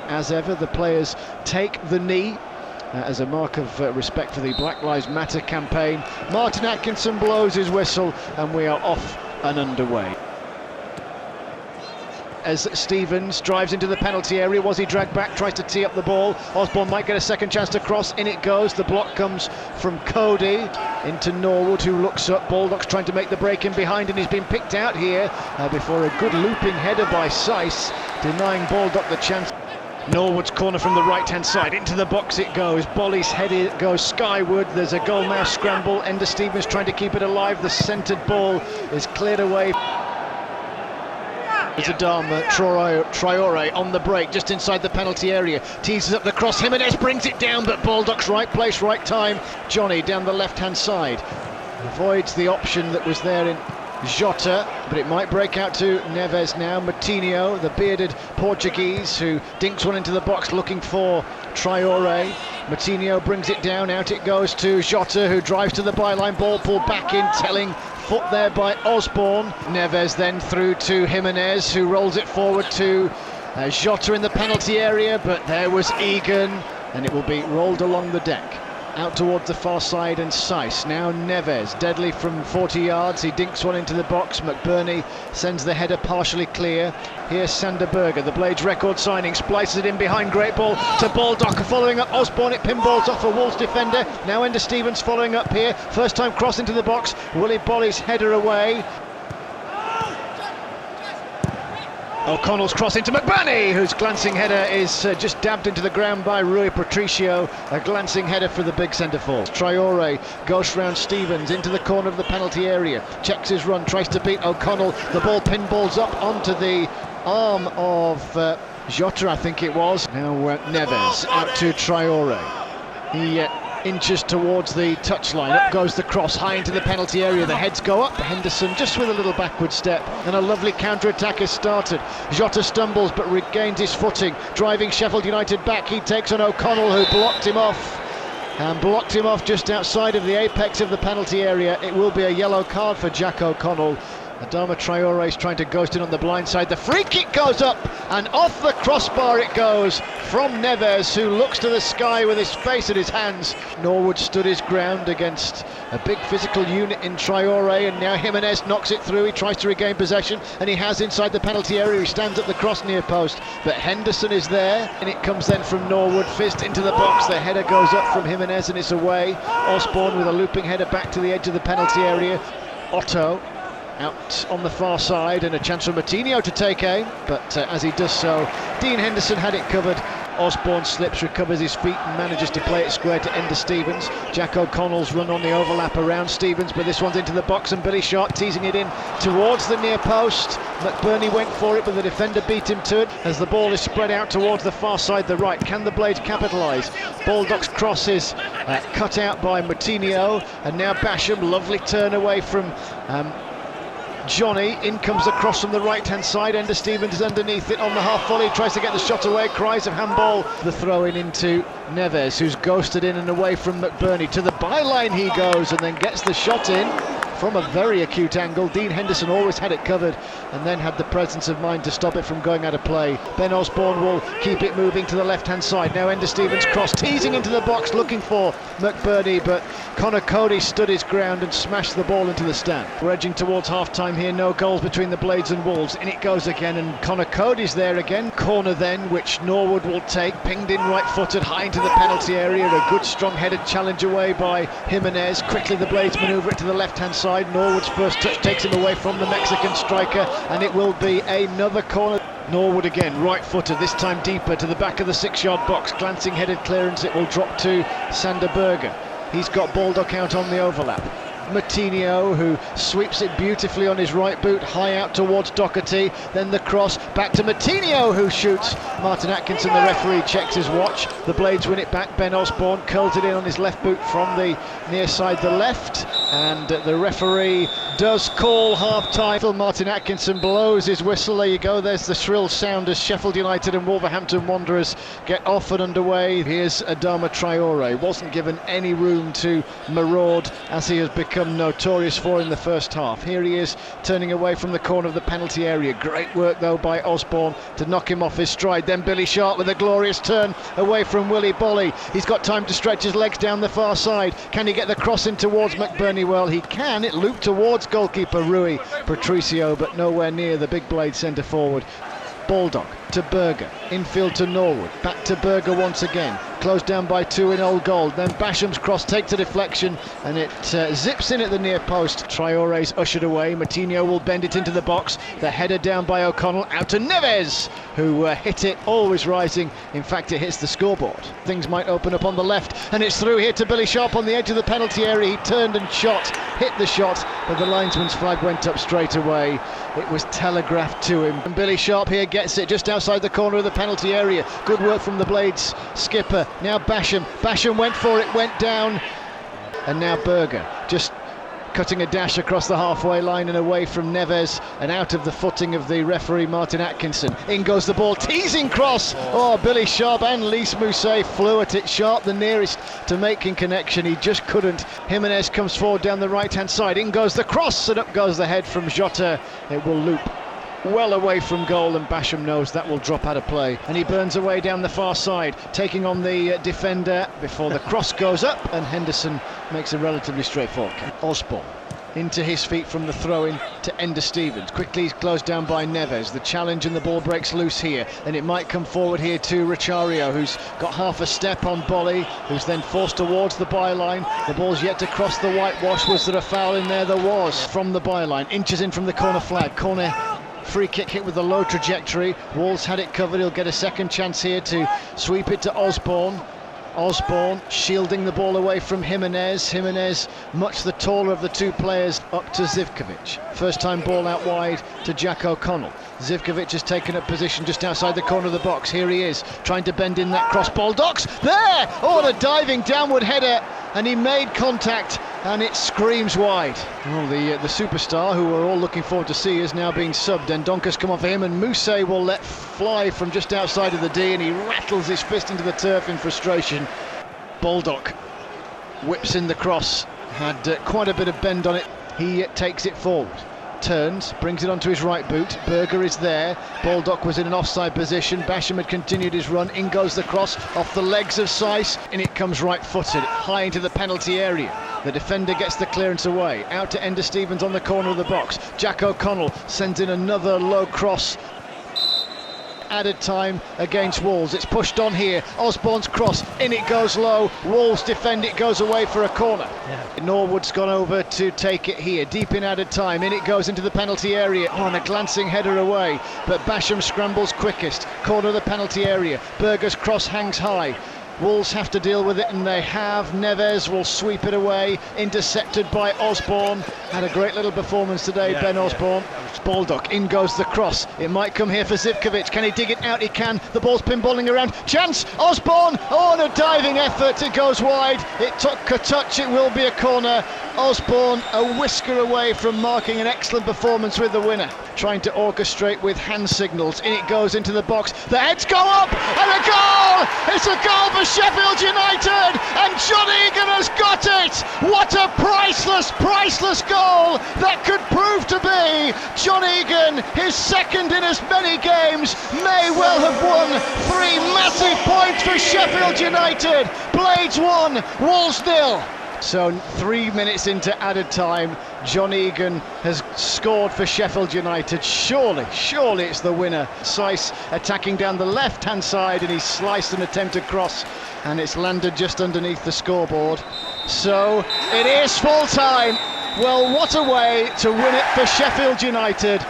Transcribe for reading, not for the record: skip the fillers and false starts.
as ever, the players take the knee as a mark of respect for the Black Lives Matter campaign. Martin Atkinson blows his whistle and we are off and underway. As Stevens drives into the penalty area, was he dragged back, tries to tee up the ball. Osborne might get a second chance to cross, in it goes. The block comes from Cody into Norwood, who looks up. Baldock's trying to make the break in behind, and he's been picked out here before a good looping header by Seiss, denying Baldock the chance. Norwood's corner from the right-hand side, into the box it goes. Bolly's head goes skyward. There's a goal now scramble. Ender Stevens trying to keep it alive. The centred ball is cleared away. It's Adama, Traore on the break, just inside the penalty area. Teases up the cross, Jimenez brings it down, but Baldock's right place, right time. Johnny down the left-hand side. Avoids the option that was there in Jota, but it might break out to Neves now. Moutinho, the bearded Portuguese, who dinks one into the box looking for Traore. Moutinho brings it down, out it goes to Jota, who drives to the byline, ball pulled back in, telling foot there by Osborne. Neves then through to Jimenez, who rolls it forward to Jota in the penalty area, but there was Egan, and it will be rolled along the deck. Out towards the far side, and Seiss. Now Neves, deadly from 40 yards. He dinks one into the box. McBurney sends the header partially clear. Here's Sander Berge, the Blades record signing, splices it in behind. Great ball to Baldock, following up Osborne. It pinballs off a Wolves defender. Now Ender Stevens following up here. First time cross into the box. Willie Bolly's header away. O'Connell's cross into McBurney, whose glancing header is just dabbed into the ground by Rui Patricio. A glancing header for the big centre-forward. Traore goes round Stevens into the corner of the penalty area. Checks his run, tries to beat O'Connell. The ball pinballs up onto the arm of Jota, I think it was. Now Neves out to Traore. He inches towards the touchline. Up goes the cross, high into the penalty area. The heads go up. Henderson just with a little backward step, and a lovely counter-attack is started. Jota stumbles but regains his footing, driving Sheffield United back. He takes on O'Connell, who blocked him off, and blocked him off just outside of the apex of the penalty area. It will be a yellow card for Jack O'Connell. Adama Traore is trying to ghost in on the blind side. The free kick goes up and off the crossbar it goes from Neves, who looks to the sky with his face in his hands. Norwood stood his ground against a big physical unit in Traore, and now Jimenez knocks it through. He tries to regain possession, and he has inside the penalty area. He stands at the cross near post, but Henderson is there, and it comes then from Norwood, fist into the box. The header goes up from Jimenez and it's away. Osborne with a looping header back to the edge of the penalty area. Otto out on the far side, and a chance for Moutinho to take aim, but as he does so, Dean Henderson had it covered. Osborne slips, recovers his feet and manages to play it square to Ender Stevens. Jack O'Connell's run on the overlap around Stevens, but this one's into the box, and Billy Sharp teasing it in towards the near post. McBurney went for it, but the defender beat him to it as the ball is spread out towards the far side, the right. Can the Blades capitalise? Baldock's cross is cut out by Moutinho, and now Basham, lovely turn away from Johnny. In comes the cross from the right-hand side. Ender Stevens is underneath it on the half volley, tries to get the shot away. Cries of handball. The throw in into Neves, who's ghosted in and away from McBurney. To the byline he goes, and then gets the shot in from a very acute angle. Dean Henderson always had it covered, and then had the presence of mind to stop it from going out of play. Ben Osborne will keep it moving to the left-hand side. Now Ender Stevens cross, teasing into the box, looking for McBurney, but Connor Cody stood his ground and smashed the ball into the stand. We're edging towards half-time here. No goals between the Blades and Wolves. In it goes again, and Connor Cody's there again. Corner then, which Norwood will take. Pinged in right-footed, high into the penalty area. A good strong-headed challenge away by Jimenez. Quickly the Blades manoeuvre it to the left-hand side. Norwood's first touch takes him away from the Mexican striker, and it will be another corner. Norwood again, right-footed, this time deeper to the back of the 6-yard box. Glancing headed clearance, it will drop to Sander Berge. He's got Baldock out on the overlap. Moutinho, who sweeps it beautifully on his right boot, high out towards Doherty. Then the cross back to Moutinho, who shoots. Martin Atkinson, the referee, checks his watch. The Blades win it back. Ben Osborne curls it in on his left boot from the near side, the left, and the referee does call half-time. Martin Atkinson blows his whistle. There you go, there's the shrill sound as Sheffield United and Wolverhampton Wanderers get off and underway. Here's Adama Traore. Wasn't given any room to maraud, as he has become notorious for in the first half. Here he is, turning away from the corner of the penalty area. Great work though by Osborne to knock him off his stride. Then Billy Sharp with a glorious turn away from Willy Boly. He's got time to stretch his legs down the far side. Can he get the cross in towards McBurney? Well, he can. It looped towards goalkeeper Rui Patricio, but nowhere near the big blade centre forward. Baldock to Berger, infield to Norwood, back to Berger once again, closed down by two in Old Gold. Then Basham's cross takes a deflection and it zips in at the near post. Traore's ushered away. Moutinho will bend it into the box. The header down by O'Connell, out to Neves, who hit it, always rising. In fact, it hits the scoreboard. Things might open up on the left, and it's through here to Billy Sharp on the edge of the penalty area. He turned and shot, hit the shot, but the linesman's flag went up straight away. It was telegraphed to him, and Billy Sharp here gets it just outside the corner of the penalty area. Good work from the Blades skipper. Now Basham went for it, went down, and now Berger just cutting a dash across the halfway line and away from Neves and out of the footing of the referee Martin Atkinson. In goes the ball, teasing cross. Oh, Billy Sharp and Lys Mousset flew at it. Sharp the nearest to making connection, he just couldn't. Jimenez comes forward down the right hand side. In goes the cross and up goes the head from Jota. It will loop well away from goal, and Basham knows that will drop out of play, and he burns away down the far side, taking on the defender before the cross goes up, and Henderson makes a relatively straightforward catch. Osborne into his feet from the throw-in to Ender Stevens. Quickly he's closed down by Neves. The challenge and the ball breaks loose here, and it might come forward here to Rochario, who's got half a step on Boly, who's then forced towards the byline. The ball's yet to cross the whitewash. Was there a foul in there? There was, from the byline. Inches in from the corner flag. Corner free kick hit with a low trajectory. Wolves had it covered. He'll get a second chance here to sweep it to Osborne. Osborne shielding the ball away from Jimenez. Jimenez, much the taller of the two players, up to Zivkovic. First time ball out wide to Jack O'Connell. Zivkovic has taken up position just outside the corner of the box. Here he is, trying to bend in that cross. Baldock's there! Oh, and a diving downward header, and he made contact, and it screams wide. Well, the superstar, who we're all looking forward to see, is now being subbed, and Donker's come off for him, and Mousset will let fly from just outside of the D, and he rattles his fist into the turf in frustration. Baldock whips in the cross, had quite a bit of bend on it. He takes it forward, turns, brings it onto his right boot. Berger is there. Baldock was in an offside position. Basham had continued his run. In goes the cross off the legs of Seiss, and it comes right-footed, high into the penalty area. The defender gets the clearance away. Out to Ender Stevens on the corner of the box. Jack O'Connell sends in another low cross. Added time against Wolves. It's pushed on here. Osborne's cross, in it goes low. Wolves defend, it goes away for a corner. Norwood's gone over to take it here, deep in added time. In it goes into the penalty area. Oh, and a glancing header away, but Basham scrambles quickest. Corner of the penalty area. Berger's cross hangs high. Wolves have to deal with it, and they have. Neves will sweep it away, intercepted by Osborne. Had a great little performance today, Ben Osborne. Baldock, in goes the cross. It might come here for Zivkovic. Can he dig it out? He can. The ball's pinballing around. Chance! Osborne! Oh, and a diving effort. It goes wide. It took a touch. It will be a corner. Osborne a whisker away from marking an excellent performance with the winner. Trying to orchestrate with hand signals. In it goes into the box. The heads go up, and a goal! It's a goal for Sheffield United, and John Egan has got it! What a priceless goal that could prove to be John Egan, his second in as many games, may well have won 3 massive points for Sheffield United. Blades 1, Wolves 0. So 3 minutes into added time, John Egan has scored for Sheffield United. Surely it's the winner. Seiss attacking down the left-hand side, and he's sliced an attempted cross, and it's landed just underneath the scoreboard. So it is full time. Well, what a way to win it for Sheffield United.